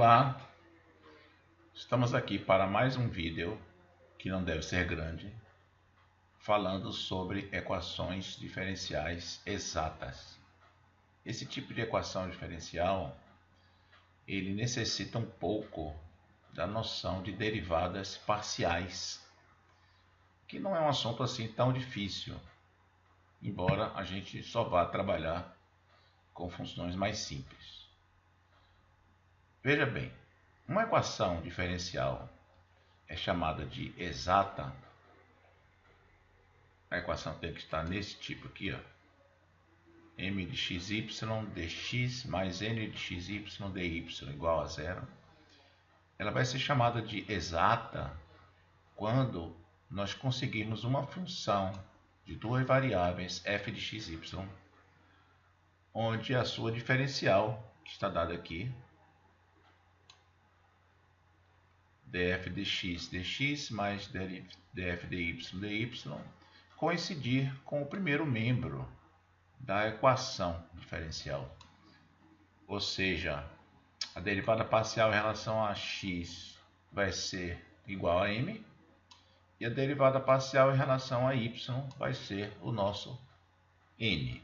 Olá, estamos aqui para mais um vídeo que não deve ser grande, falando sobre equações diferenciais exatas. Esse tipo de equação diferencial, ele necessita um pouco da noção de derivadas parciais, que não é um assunto assim tão difícil, embora a gente só vá trabalhar com funções mais simples. Veja bem, uma equação diferencial é chamada de exata. A equação tem que estar nesse tipo aqui, ó. M de xy dx mais n de xy dy igual a zero. Ela vai ser chamada de exata quando nós conseguirmos uma função de duas variáveis f de xy, onde a sua diferencial, que está dada aqui, df dx dx mais df dy coincidir com o primeiro membro da equação diferencial. Ou seja, a derivada parcial em relação a x vai ser igual a m e a derivada parcial em relação a y vai ser o nosso n.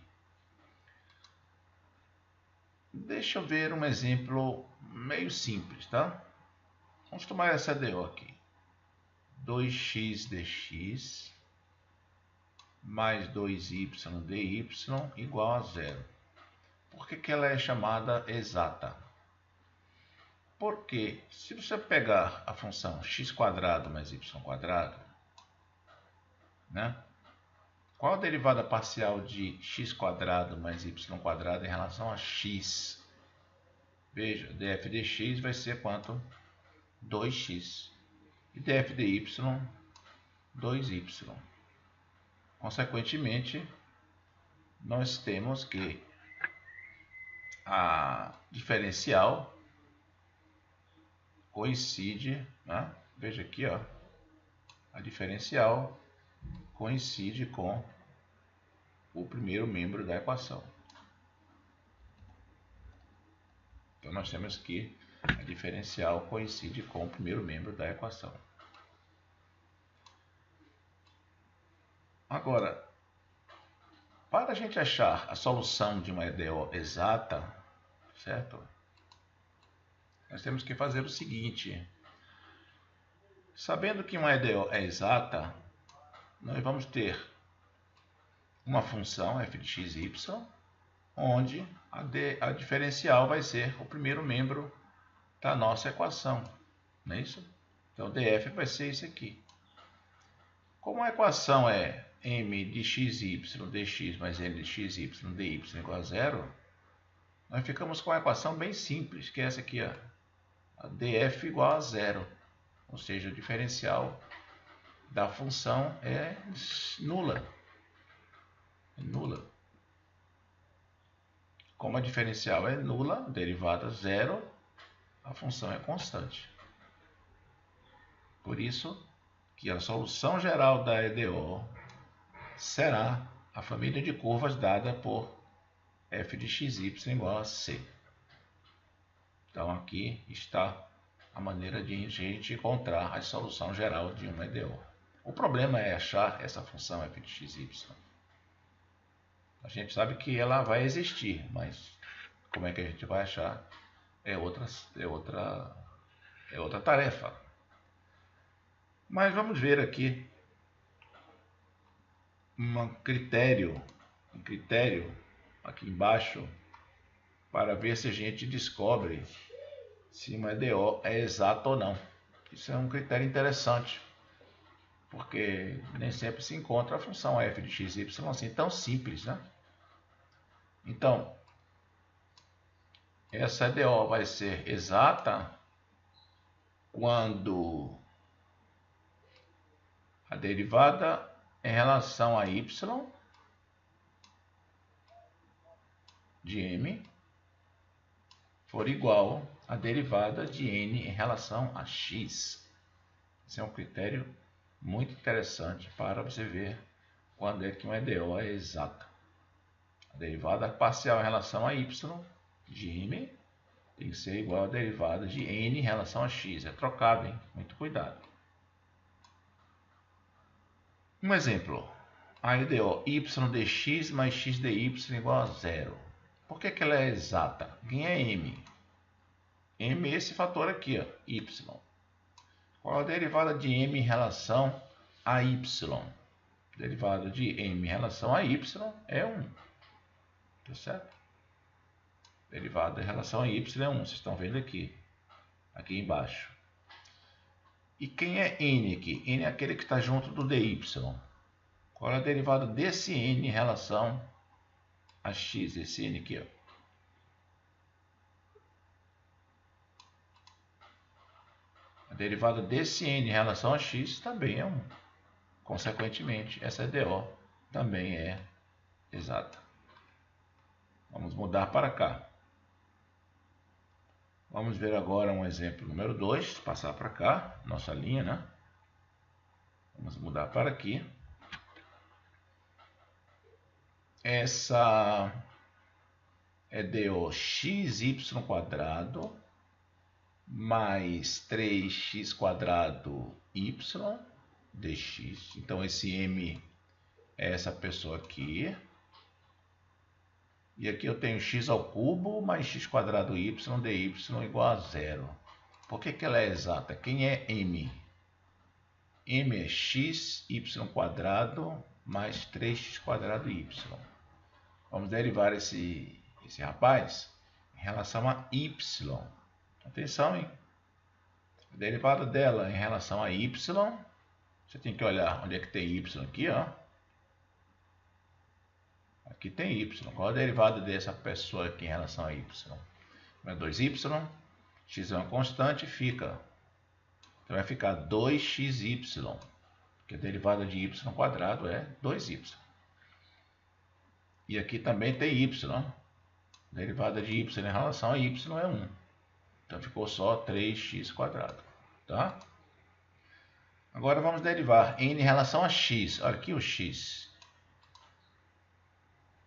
Deixa eu ver um exemplo meio simples, tá? Vamos tomar essa DO aqui. 2x dx mais 2y dy igual a zero. Por que ela é chamada exata? Porque se você pegar a função x² mais y², né? Qual a derivada parcial de x² mais y² em relação a x? Veja, df dx vai ser quanto? 2x. E df dy, 2y. Consequentemente, nós temos que a diferencial coincide, né? Veja aqui, ó, a diferencial coincide com o primeiro membro da equação. Então nós temos que a diferencial coincide com o primeiro membro da equação. Agora, para a gente achar a solução de uma EDO exata, certo? Nós temos que fazer o seguinte. Sabendo que uma EDO é exata, nós vamos ter uma função f de xy, onde a diferencial vai ser o primeiro membro da nossa equação, não é isso? Então df vai ser isso aqui. Como a equação é m de xy dx mais n de xy dy igual a zero, nós ficamos com uma equação bem simples, que é essa aqui, ó, a df igual a zero, ou seja, o diferencial da função é nula. Como a diferencial é nula, derivada zero, a função é constante. Por isso que a solução geral da EDO será a família de curvas dada por f de xy igual a c. Então aqui está a maneira de a gente encontrar a solução geral de uma EDO. O problema é achar essa função f de xy. A gente sabe que ela vai existir, mas como é que a gente vai achar é outra tarefa. Mas vamos ver aqui um critério aqui embaixo para ver se a gente descobre se uma EDO é exata ou não. Isso é um critério interessante, porque nem sempre se encontra a função f de xy assim tão simples, né? Então, essa EDO vai ser exata quando a derivada em relação a y de m for igual à derivada de n em relação a x. Esse é um critério muito interessante para você ver quando é que uma EDO é exata. A derivada parcial em relação a y de m Tem que ser igual a derivada de n em relação a x. É trocado, hein? Muito cuidado. Um exemplo. A EDO, y dx mais x dy igual a zero. Por que ela é exata? Quem é m? M é esse fator aqui, ó, y. Qual a derivada de m em relação a y? Derivada de m em relação a y é 1. Tá certo? Derivada em relação a y é 1. Vocês estão vendo aqui. Aqui embaixo. E quem é n aqui? N é aquele que está junto do dy. Qual é a derivada desse n em relação a x? Esse n aqui, ó. A derivada desse n em relação a x também é 1. Consequentemente, essa EDO também é exata. Vamos mudar para cá. Vamos ver agora um exemplo número 2. Passar para cá, nossa linha, né? Vamos mudar para aqui. Essa EDO xy² mais 3x² y dx. Então esse m é essa pessoa aqui. E aqui eu tenho x ao cubo mais x² y dy igual a zero. Por que ela é exata? Quem é m? M é xy² mais 3x² y. Vamos derivar esse rapaz em relação a y. Atenção, hein? A derivada dela em relação a y, você tem que olhar onde é que tem y aqui, ó. Aqui tem y. Qual a derivada dessa pessoa aqui em relação a y? É 2y, x é uma constante, fica. Então vai ficar 2xy, porque a derivada de y² é 2y. E aqui também tem y. A derivada de y em relação a y é 1. Então ficou só 3x². Tá? Agora vamos derivar n em relação a x. Olha aqui o x.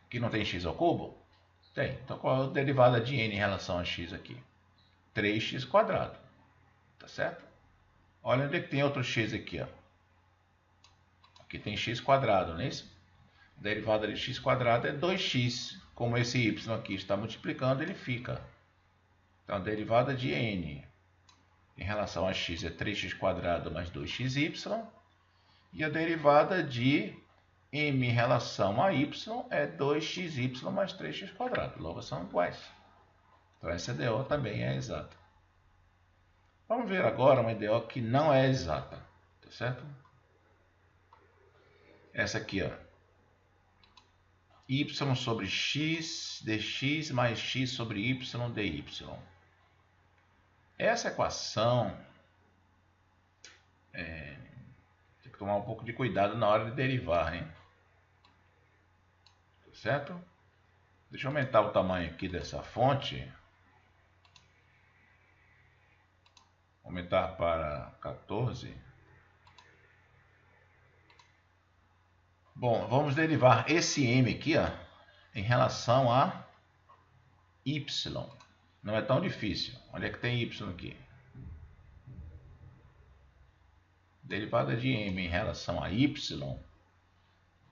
Aqui não tem x ao cubo? Tem. Então qual é a derivada de n em relação a x aqui? 3x². Tá certo? Olha onde é que tem outro x aqui, ó. Aqui tem x², não é isso? A derivada de x² é 2x. Como esse y aqui está multiplicando, ele fica. Então a derivada de n em relação a x é 3x² mais 2xy. E a derivada de m em relação a y é 2xy mais 3x². Logo são iguais. Então essa EDO também é exata. Vamos ver agora uma EDO que não é exata. Tá certo? Essa aqui, ó. Y sobre x dx mais x sobre y dy. Essa equação tem que tomar um pouco de cuidado na hora de derivar, hein? Certo? Deixa eu aumentar o tamanho aqui dessa fonte. Aumentar para 14. Bom, vamos derivar esse m aqui, ó, em relação a y. Não é tão difícil. Onde é que tem y aqui? Derivada de m em relação a y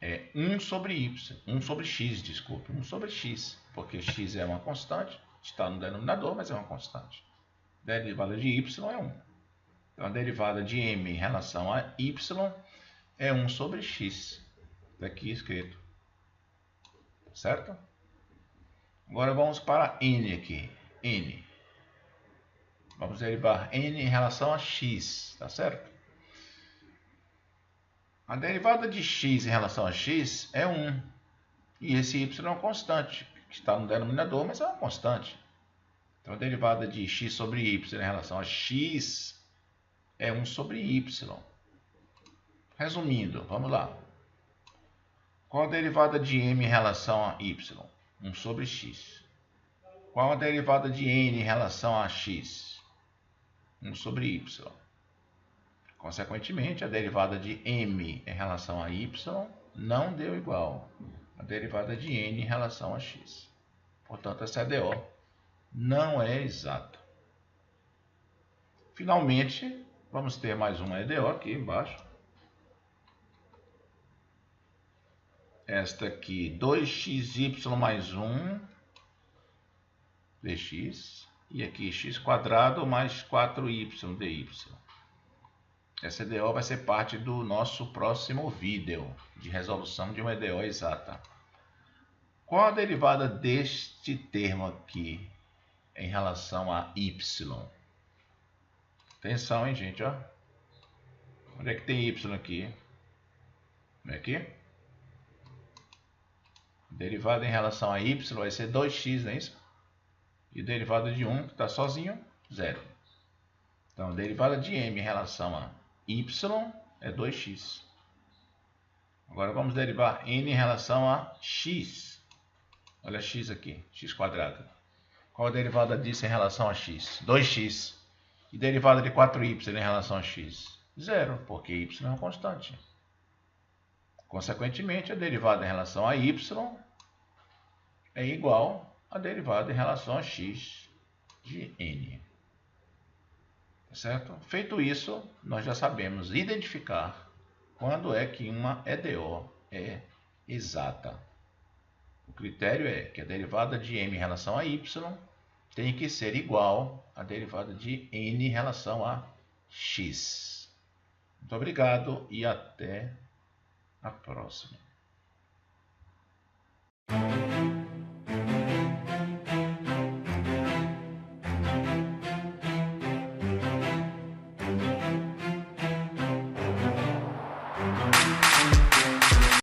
é 1 sobre y. 1 sobre x, desculpe. 1 sobre x. Porque x é uma constante. Está no denominador, mas é uma constante. Derivada de y é 1. Então a derivada de m em relação a y é 1 sobre x. Está aqui escrito. Certo? Agora vamos para n aqui. N. Vamos derivar n em relação a x, tá certo? A derivada de x em relação a x é 1. E esse y é uma constante, que está no denominador, mas é uma constante. Então a derivada de x sobre y em relação a x é 1 sobre y. Resumindo, vamos lá. Qual a derivada de m em relação a y? 1 sobre x. Qual a derivada de n em relação a x? 1 sobre y. Consequentemente, a derivada de m em relação a y não deu igual a derivada de n em relação a x. Portanto, essa EDO não é exata. Finalmente, vamos ter mais uma EDO aqui embaixo. Esta aqui, 2xy mais 1 dx. E aqui x² mais 4y dy. Essa EDO vai ser parte do nosso próximo vídeo de resolução de uma EDO exata. Qual a derivada deste termo aqui em relação a y? Atenção, hein, gente, ó. Onde é que tem y aqui? Vem aqui. Derivada em relação a y vai ser 2x, não é isso? E derivada de 1, que está sozinho, 0. Então, a derivada de m em relação a y é 2x. Agora vamos derivar n em relação a x. Olha x aqui, x². Qual a derivada disso em relação a x? 2x. E derivada de 4y em relação a x? 0, porque y é uma constante. Consequentemente, a derivada em relação a y é igual à derivada em relação a x de n. Certo? Feito isso, nós já sabemos identificar quando é que uma EDO é exata. O critério é que a derivada de m em relação a y tem que ser igual à derivada de n em relação a x. Muito obrigado e até a próxima.